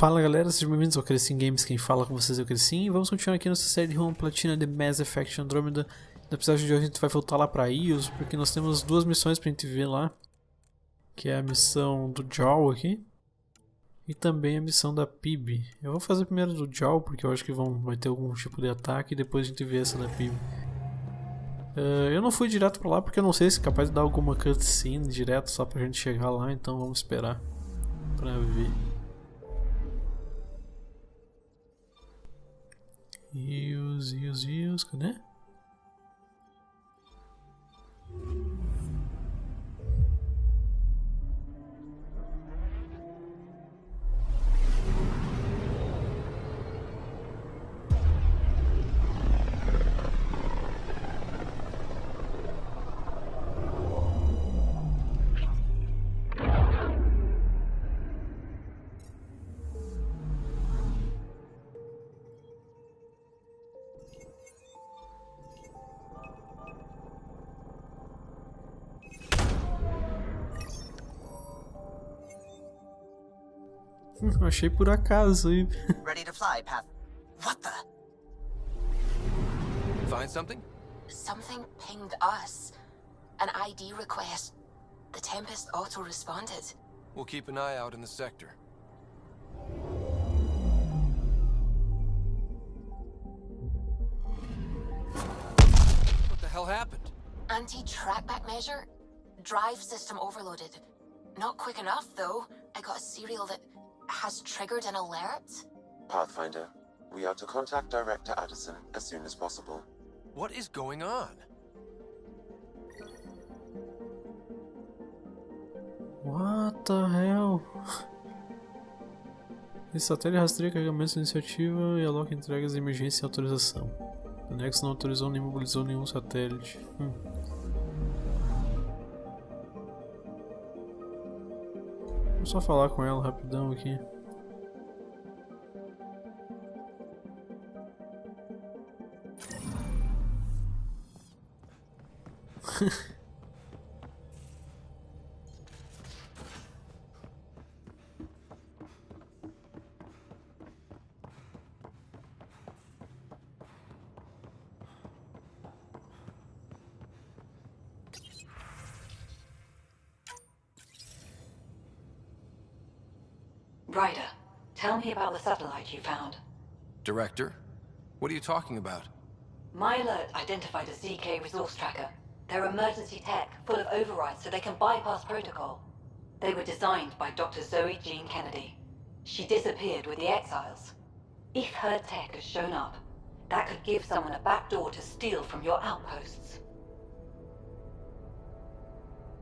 Fala galera, sejam bem-vindos ao Crescim Games, quem fala com vocês é o Crescim. E vamos continuar aqui nossa série de Rumo, Platina, de Mass Effect Andromeda. No episódio de hoje a gente vai voltar lá pra Ios, porque nós temos duas missões pra gente ver lá. Que é a missão do Jaw aqui. E também a missão da PIB. Eu vou fazer primeiro do Jaw, porque eu acho que vai ter algum tipo de ataque e depois a gente vê essa da PIB. Eu não fui direto pra lá porque eu não sei se é capaz de dar alguma cutscene direto só pra gente chegar lá, então vamos esperar pra ver. Ios, cadê? Achei por acaso aí. Ready to fly, Path. What the? Find something? Something pinged us. An ID request. The Tempest auto-responded. We'll keep an eye out in the sector. What the hell happened? Anti-trackback measure? Drive system overloaded. Not quick enough, though. I got a serial that has triggered an alert. Pathfinder, we are to contact Director Addison as soon as possible. What is going on? What the hell? Esse satélite rastreia carregamentos de iniciativa e aloca entregas de emergência e autorização. O Nexo não autorizou nem mobilizou nenhum satélite. Vou só falar com ela rapidão aqui. Ryder, tell me about the satellite you found. Director? What are you talking about? My alert identified a ZK resource tracker. They're emergency tech, full of overrides so they can bypass protocol. They were designed by Dr. Zoe Jean Kennedy. She disappeared with the Exiles. If her tech has shown up, that could give someone a backdoor to steal from your outposts.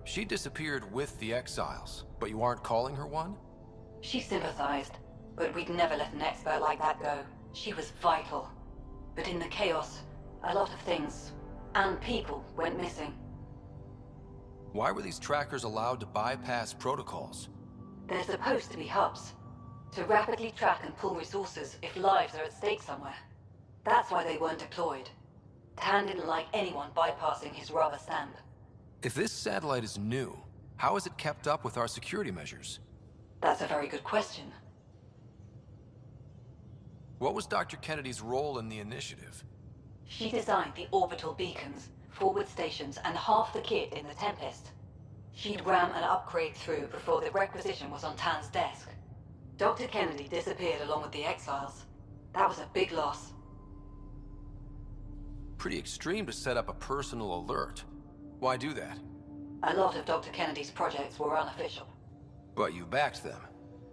She disappeared with the Exiles, but you aren't calling her one? She sympathized, but we'd never let an expert like that go. She was vital. But in the chaos, a lot of things, and people, went missing. Why were these trackers allowed to bypass protocols? They're supposed to be hubs, to rapidly track and pull resources if lives are at stake somewhere. That's why they weren't deployed. Tan didn't like anyone bypassing his rubber stamp. If this satellite is new, how is it kept up with our security measures? That's a very good question. What was Dr. Kennedy's role in the initiative? She designed the orbital beacons, forward stations, and half the kit in the Tempest. She'd ram an upgrade through before the requisition was on Tan's desk. Dr. Kennedy disappeared along with the Exiles. That was a big loss. Pretty extreme to set up a personal alert. Why do that? A lot of Dr. Kennedy's projects were unofficial. But you backed them,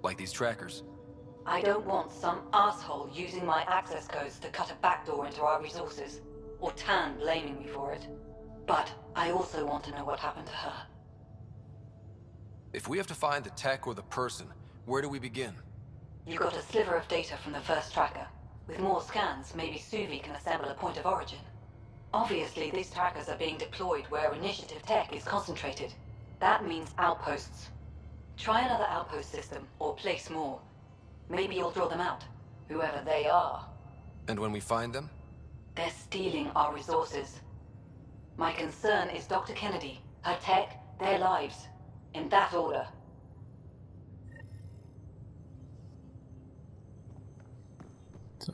like these trackers. I don't want some asshole using my access codes to cut a backdoor into our resources, or Tan blaming me for it. But I also want to know what happened to her. If we have to find the tech or the person, where do we begin? You got a sliver of data from the first tracker. With more scans, maybe Suvi can assemble a point of origin. Obviously, these trackers are being deployed where initiative tech is concentrated. That means outposts. Try another outpost system, or place more. Maybe you'll draw them out, whoever they are. And when we find them? They're stealing our resources. My concern is Dr. Kennedy, her tech, their lives. In that order.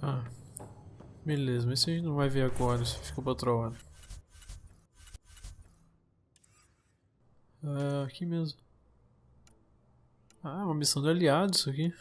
Tá. Beleza, mas isso a gente não vai ver agora, isso fica pra outra hora. Aqui mesmo. Ah, uma missão de aliados isso aqui.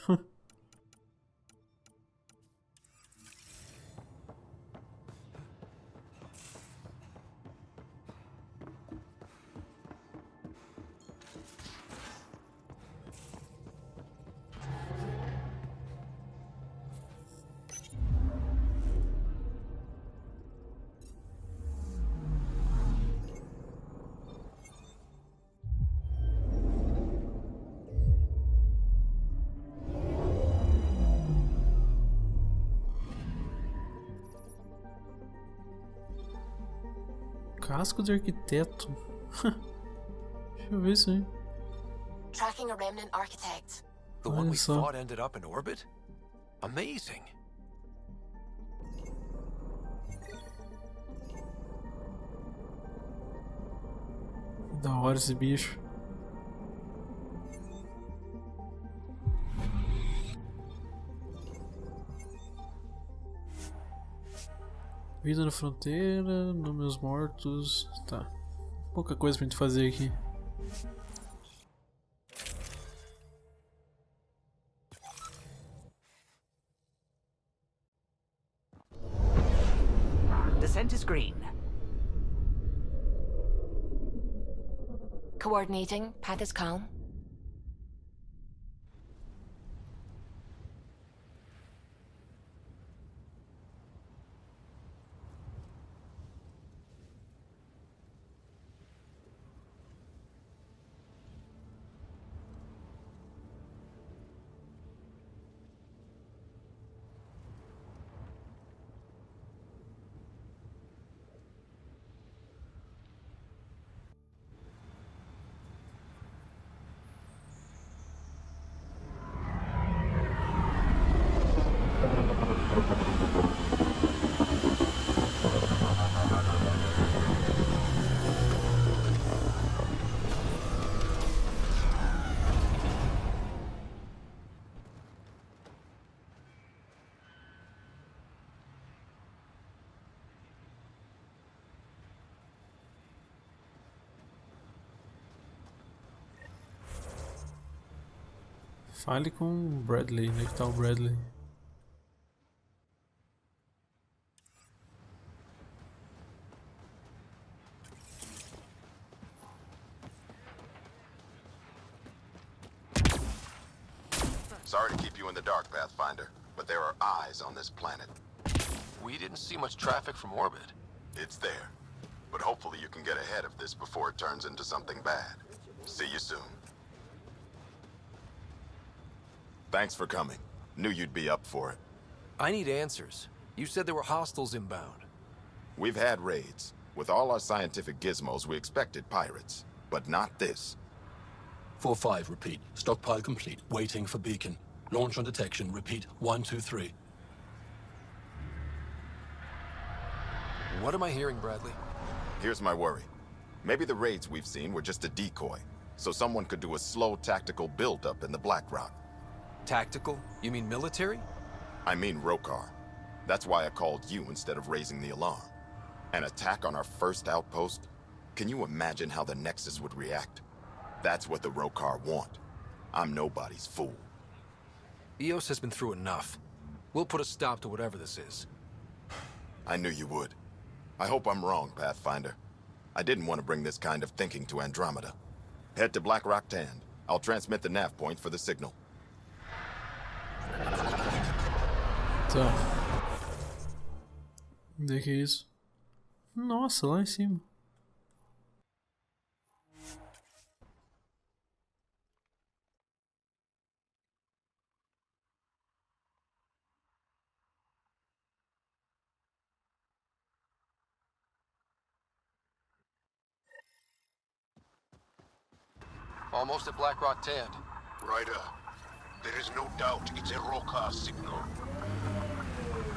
Casco de arquiteto. Deixa eu ver isso aí. Tracking a remnant architect. The one we Olha só. thought ended up in orbit? Amazing. Da hora esse bicho. Vida na fronteira, números mortos. Tá. Pouca coisa pra gente fazer aqui. Descent is green. Coordinating. Path is calm. Fale com o Bradley, onde é que tá o Bradley? Sorry to keep you in the dark, Pathfinder, but there are eyes on this planet. We didn't see much traffic from orbit. It's there. But hopefully you can get ahead of this before it turns into something bad. See you soon. Thanks for coming. Knew you'd be up for it. I need answers. You said there were hostiles inbound. We've had raids. With all our scientific gizmos, we expected pirates. But not this. 4-5, repeat. Stockpile complete. Waiting for beacon. Launch on detection. Repeat. 1-2-3. What am I hearing, Bradley? Here's my worry. Maybe the raids we've seen were just a decoy, so someone could do a slow tactical build-up in the Black Rock. Tactical? You mean military? I mean Roekaar. That's why I called you instead of raising the alarm. An attack on our first outpost? Can you imagine how the Nexus would react? That's what the Roekaar want. I'm nobody's fool. EOS has been through enough. We'll put a stop to whatever this is. I knew you would. I hope I'm wrong, Pathfinder. I didn't want to bring this kind of thinking to Andromeda. Head to Black Rock Tand. I'll transmit the nav point for the signal. Tá. Onde é que é isso? Nossa, lá em cima. Almost at Black Rock Tand. Ryder, there is no doubt it's a Roekaar signal.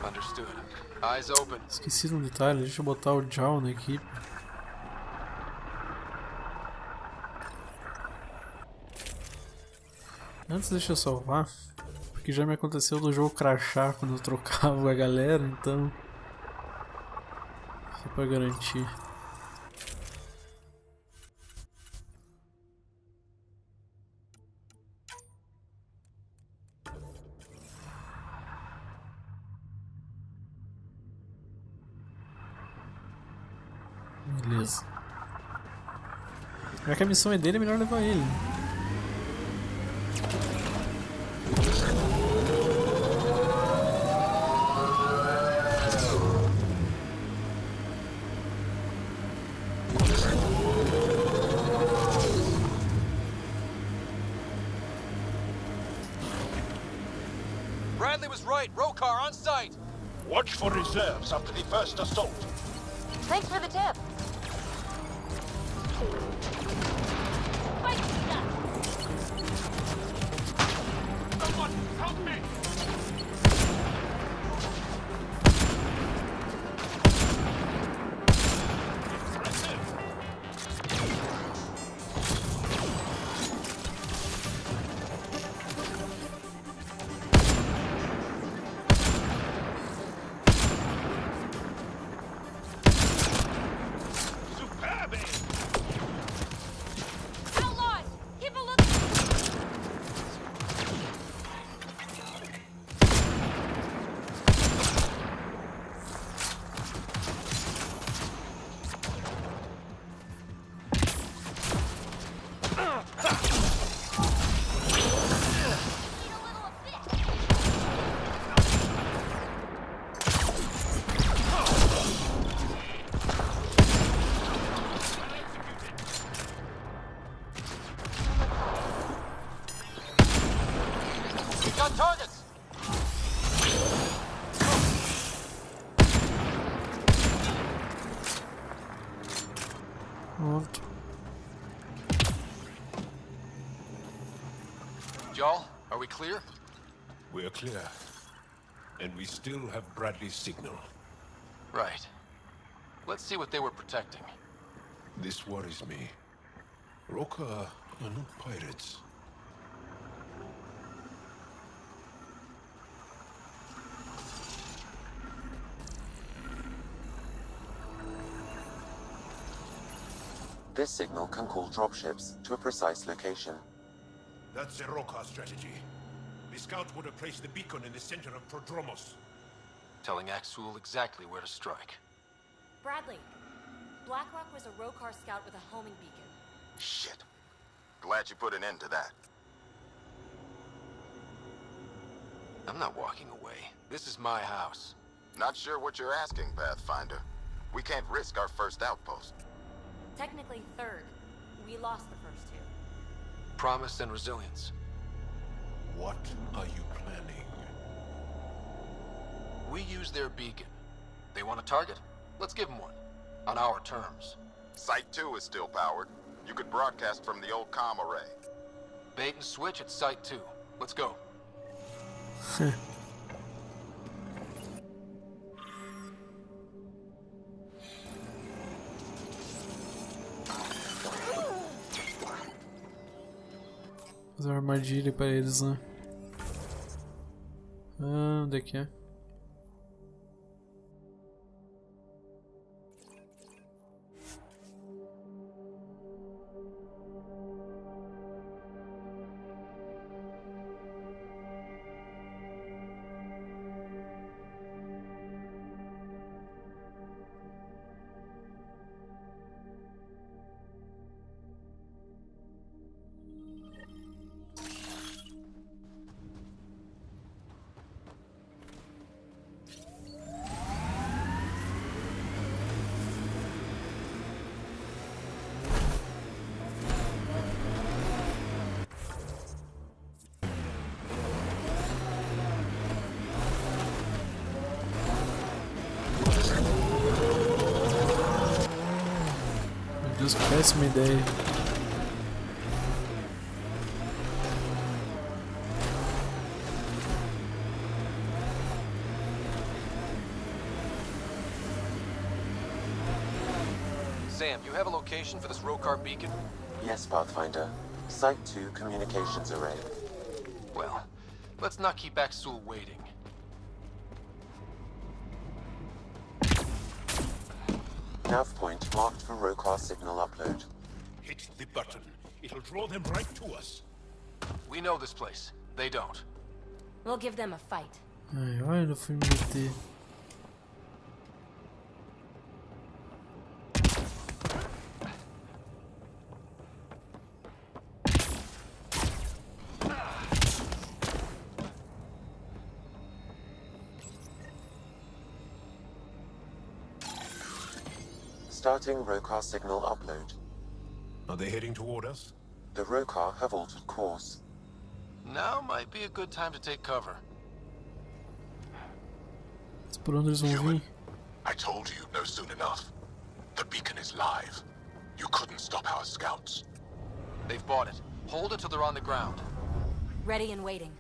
Understood. Eyes open. Esqueci de um detalhe, deixa eu botar o Jal na equipe. Antes deixa eu salvar, porque já me aconteceu do jogo crashar quando eu trocava a galera, então... Só pra garantir. Beleza. Já que a missão é dele, é melhor levar ele. Bradley was right. Roekaar on site. Watch for reserves after the first assault. Thanks for the tip. Someone help me! Got targets. Pronto. Y'all, are we clear? We're clear. And we still have Bradley's signal. Right. Let's see what they were protecting. This worries me. Roekaar are not pirates. This signal can call dropships to a precise location. That's the Roekaar strategy. The scout would have placed the beacon in the center of Prodromos. Telling Axul exactly where to strike. Bradley, Blackrock was a Roekaar scout with a homing beacon. Shit. Glad you put an end to that. I'm not walking away. This is my house. Not sure what you're asking, Pathfinder. We can't risk our first outpost. Technically third. We lost the first two. Promise and resilience. What are you planning? We use their beacon. They want a target? Let's give them one. On our terms. Site 2 is still powered. You could broadcast from the old comm array. Bait and switch at Site 2. Let's go. Fazer uma armadilha para eles, né? Ah, onde é que é? Deus, que péssima ideia. Sam, you have a location for this Roekaar beacon? Yes, Pathfinder. Site 2 communications array. Well, Let's not keep Axel waiting. Nav point marked for Roekaar signal upload. Hit the button. It'll draw them right to us. We know this place. They don't. We'll give them a fight. Ai, olha, eu fui me meter. Starting Roekaar signal upload. Are they heading toward us? The Roekaar have altered course. Now might be a good time to take cover. Por onde eles vão vir? I told you no soon enough. The beacon is live. You couldn't stop our scouts. They've bought it. Hold it till they're on the ground. Ready and waiting.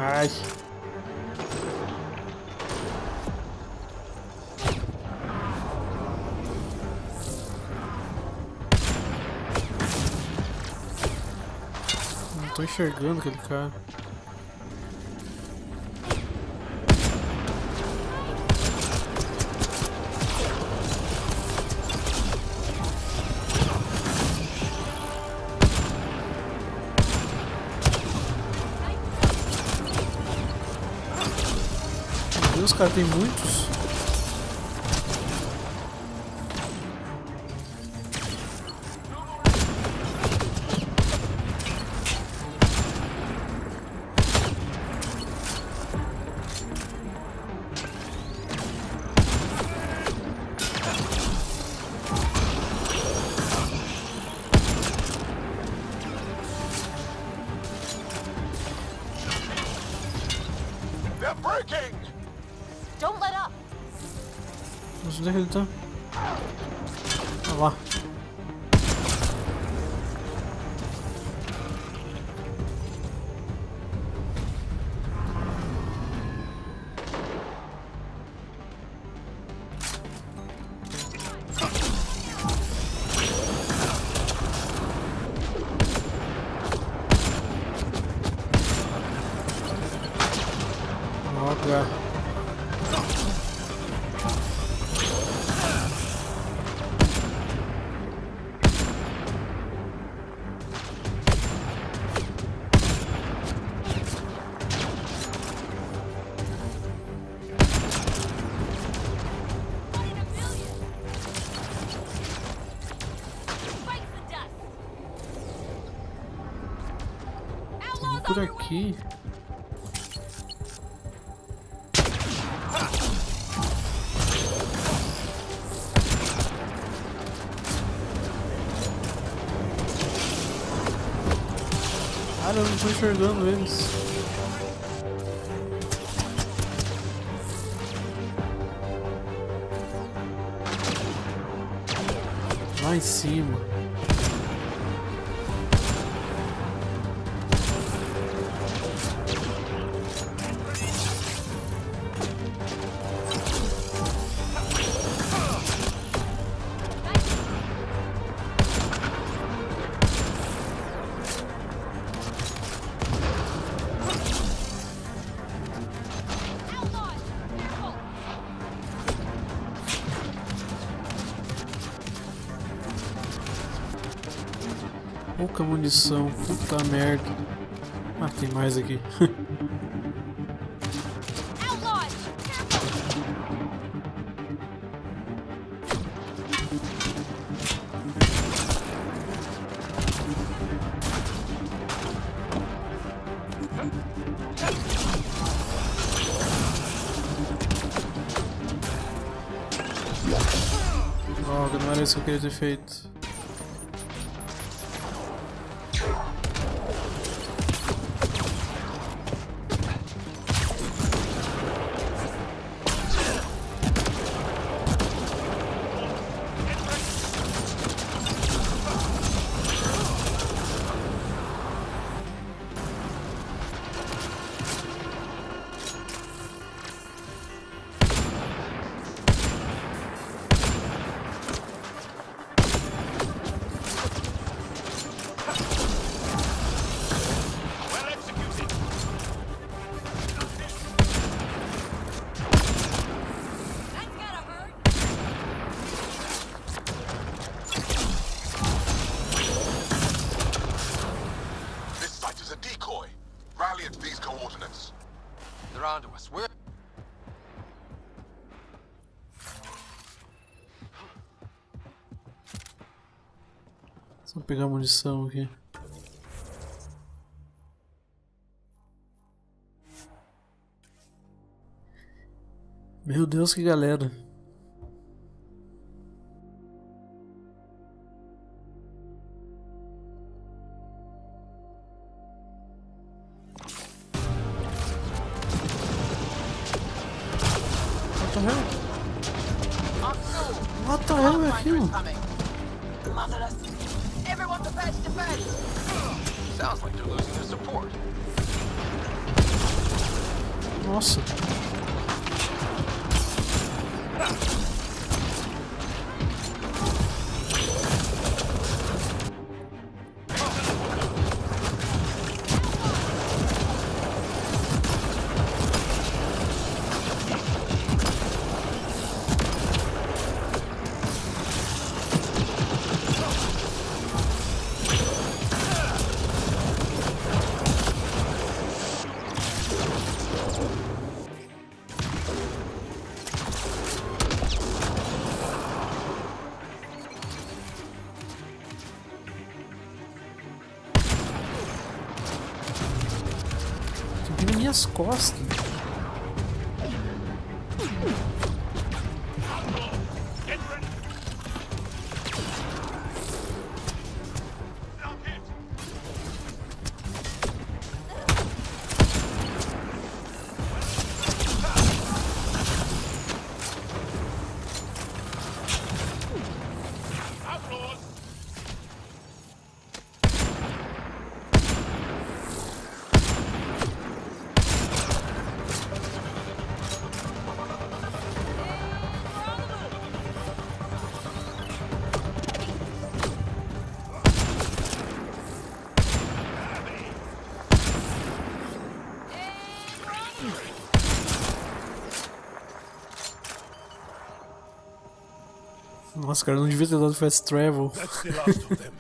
Ai. Não tô enxergando aquele cara. Os caras tem muitos. They're breaking! Don't let up. Onde é que ele tá? Olha lá. Olha. Por aqui. Cara, eu não tô enxergando eles. Lá em cima. Pouca munição, puta merda. Ah, tem mais aqui. Droga, não era isso que eu queria ter feito. They're onto us. We're... Só pegar munição aqui. Meu Deus, que galera. What the hell é aquilo? Motherless. Everyone prepared to defend. Sounds like they're losing their support. Nossa. Nas minhas costas. Nossa, cara, não devia ter dado fast travel. That's the last of them.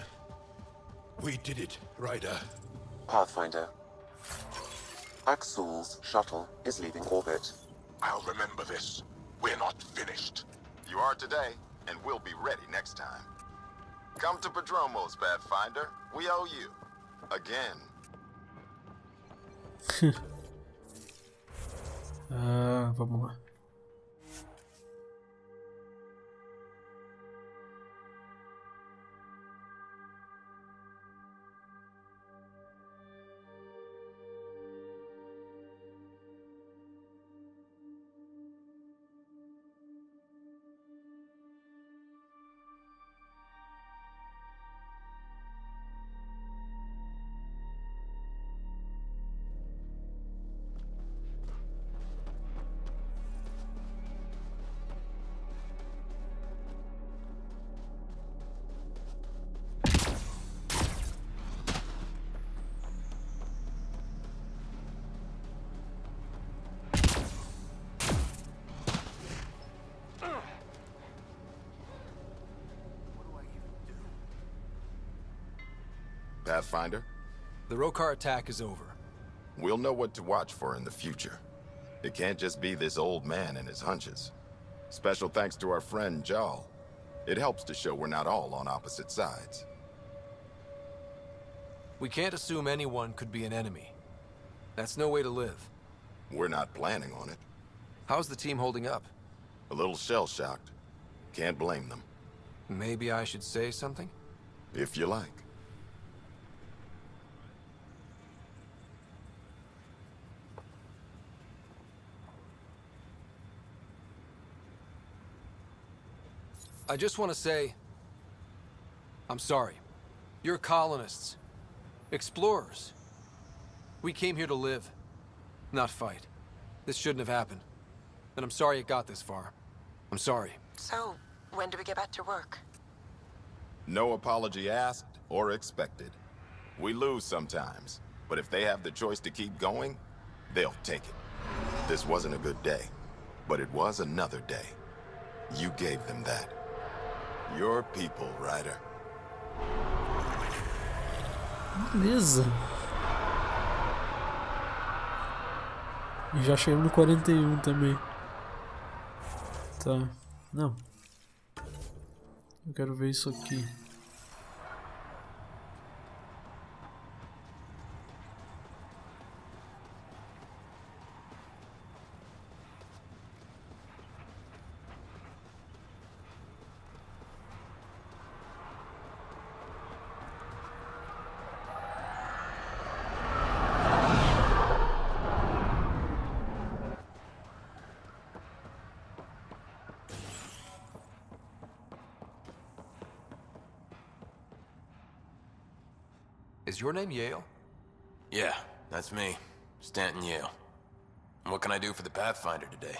We did it, Ryder. Pathfinder. Axel's shuttle is leaving orbit. I'll remember this. We're not finished. You are today, and we'll be ready next time. Come to Padromos, Pathfinder. We owe you. Again. Vamos lá. Pathfinder? The Roekaar attack is over. We'll know what to watch for in the future. It can't just be this old man and his hunches. Special thanks to our friend Jarl. It helps to show we're not all on opposite sides. We can't assume anyone could be an enemy. That's no way to live. We're not planning on it. How's the team holding up? A little shell-shocked. Can't blame them. Maybe I should say something? If you like. I just want to say, I'm sorry. You're colonists. Explorers. We came here to live, not fight. This shouldn't have happened. And I'm sorry it got this far. I'm sorry. So, when do we get back to work? No apology asked or expected. We lose sometimes, but if they have the choice to keep going, they'll take it. This wasn't a good day, but it was another day. You gave them that. Your people, Ryder. Beleza. E já chegamos no 41 também. Tá. Não. Eu quero ver isso aqui. Is your name Yale? Yeah, that's me. Stanton Yale. What can I do for the Pathfinder today?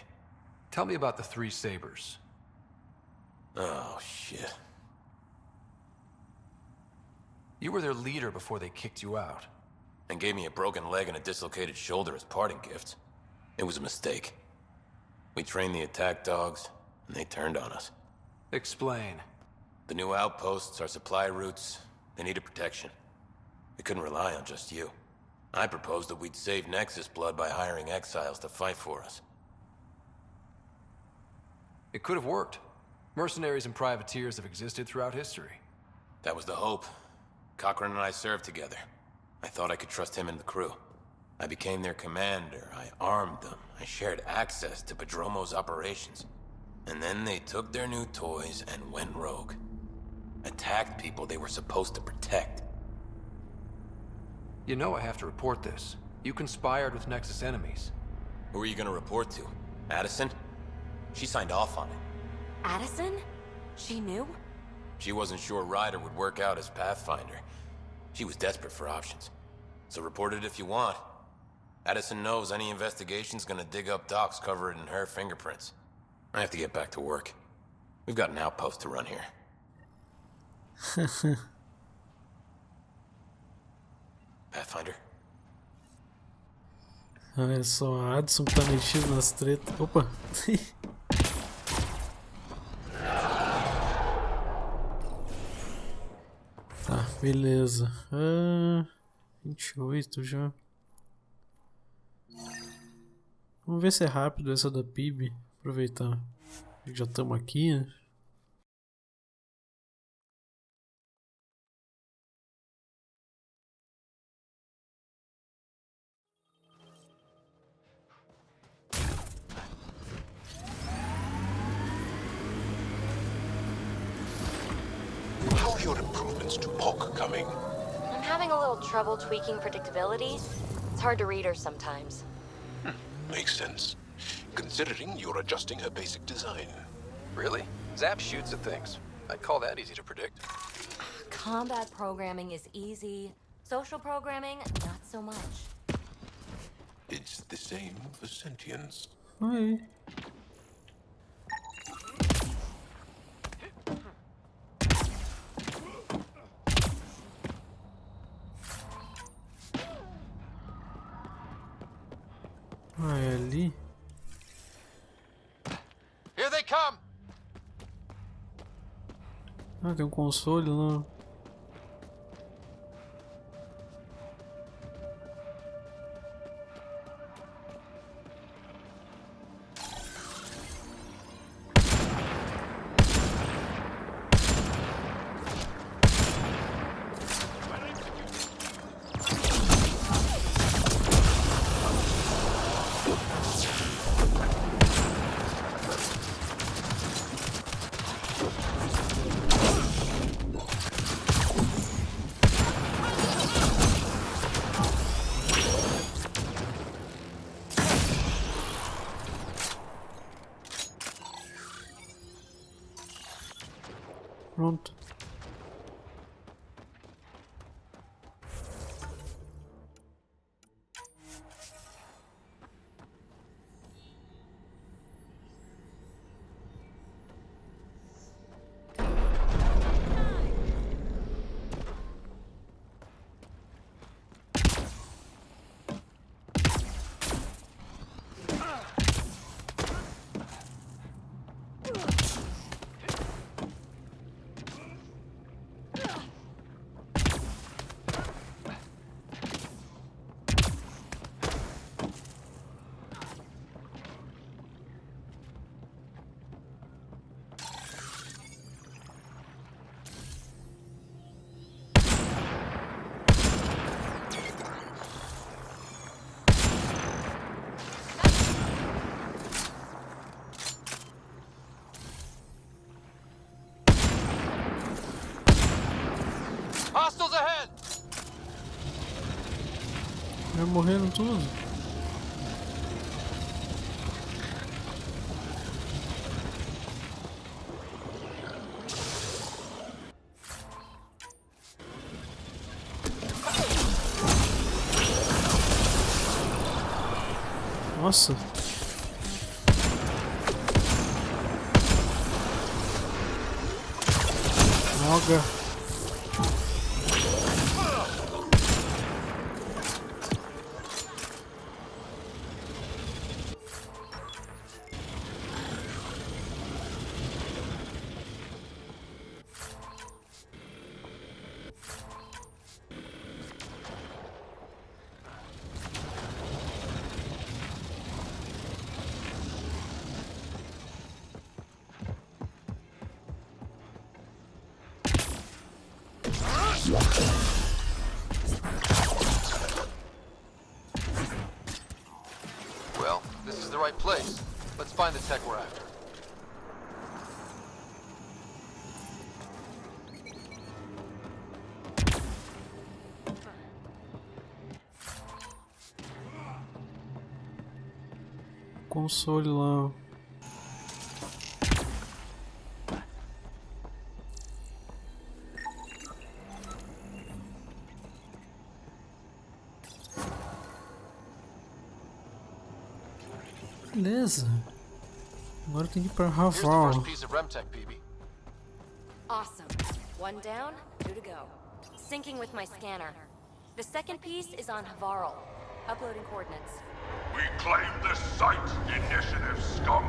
Tell me about the Three Sabers. Oh, shit. You were their leader before they kicked you out. And gave me a broken leg and a dislocated shoulder as parting gifts. It was a mistake. We trained the attack dogs, and they turned on us. Explain. The new outposts, our supply routes, they needed protection. We couldn't rely on just you. I proposed that we'd save Nexus blood by hiring exiles to fight for us. It could have worked. Mercenaries and privateers have existed throughout history. That was the hope. Cochran and I served together. I thought I could trust him and the crew. I became their commander, I armed them, I shared access to Padromo's operations. And then they took their new toys and went rogue. Attacked people they were supposed to protect. You know I have to report this. You conspired with Nexus enemies. Who are you gonna report to? Addison? She signed off on it. Addison? She knew? She wasn't sure Ryder would work out as Pathfinder. She was desperate for options. So report it if you want. Addison knows any investigation's gonna dig up docs covered in her fingerprints. I have to get back to work. We've got an outpost to run here. Pathfinder? Olha só, a Addison tá metido nas tretas. Opa! Tá, beleza. 28 já. Vamos ver se é rápido essa da PIB. Aproveitar. Já estamos aqui, né? How are your improvements to POC coming? I'm having a little trouble tweaking predictability. It's hard to read her sometimes. Makes sense. Considering you're adjusting her basic design. Really? Zap shoots at things. I'd call that easy to predict. Combat programming is easy. Social programming, not so much. It's the same for sentience. Oi. Vai ali. Here they come! Ah, tem um console lá. Pronto. Já morreram tudo. Nossa. Droga. Well, this is the right place. Let's find the tech we're after. Console lá. Beleza. Agora tem que ir pra Raval. Awesome. One down, two to go. Syncing with my scanner. The second piece is on Havarl. Uploading coordinates. We claim this site, initiative scum.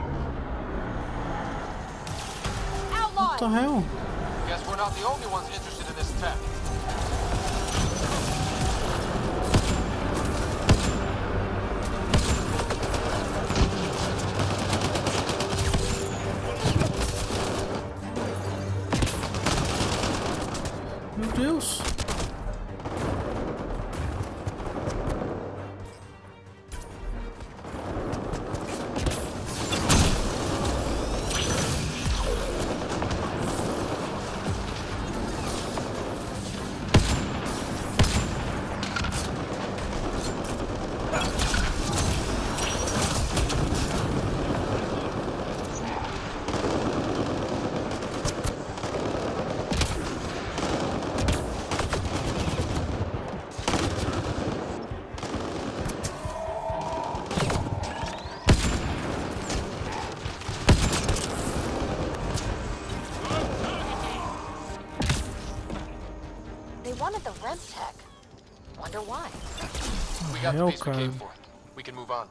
What the hell? Guess we're not the only ones interested in this tech. Meu Deus. Wanted the REM tech. Wonder why. We got the piece we came for. We can move on.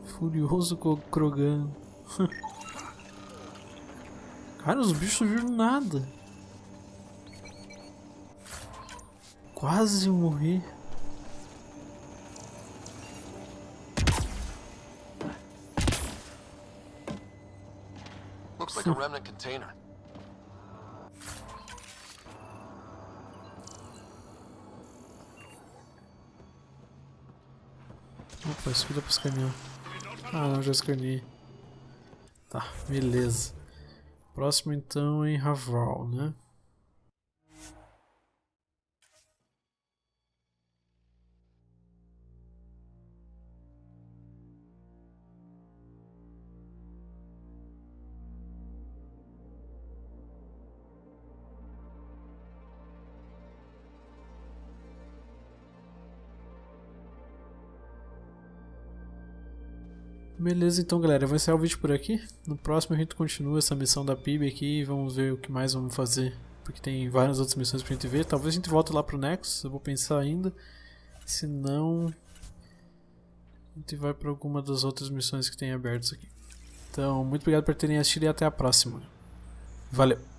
Furioso Krogan. Cara, os bichos não viram nada. Quase morri. Looks like a remnant container. Opa, isso aqui dá pra escanear. Ah, não, já escaneei. Tá, beleza. Próximo então é em Raval, né? Beleza, então galera, eu vou encerrar o vídeo por aqui. No próximo a gente continua essa missão da PIB aqui e vamos ver o que mais vamos fazer. Porque tem várias outras missões pra gente ver. Talvez a gente volte lá pro Nexus, eu vou pensar ainda. Se não, a gente vai pra alguma das outras missões que tem abertas aqui. Então, muito obrigado por terem assistido e até a próxima. Valeu!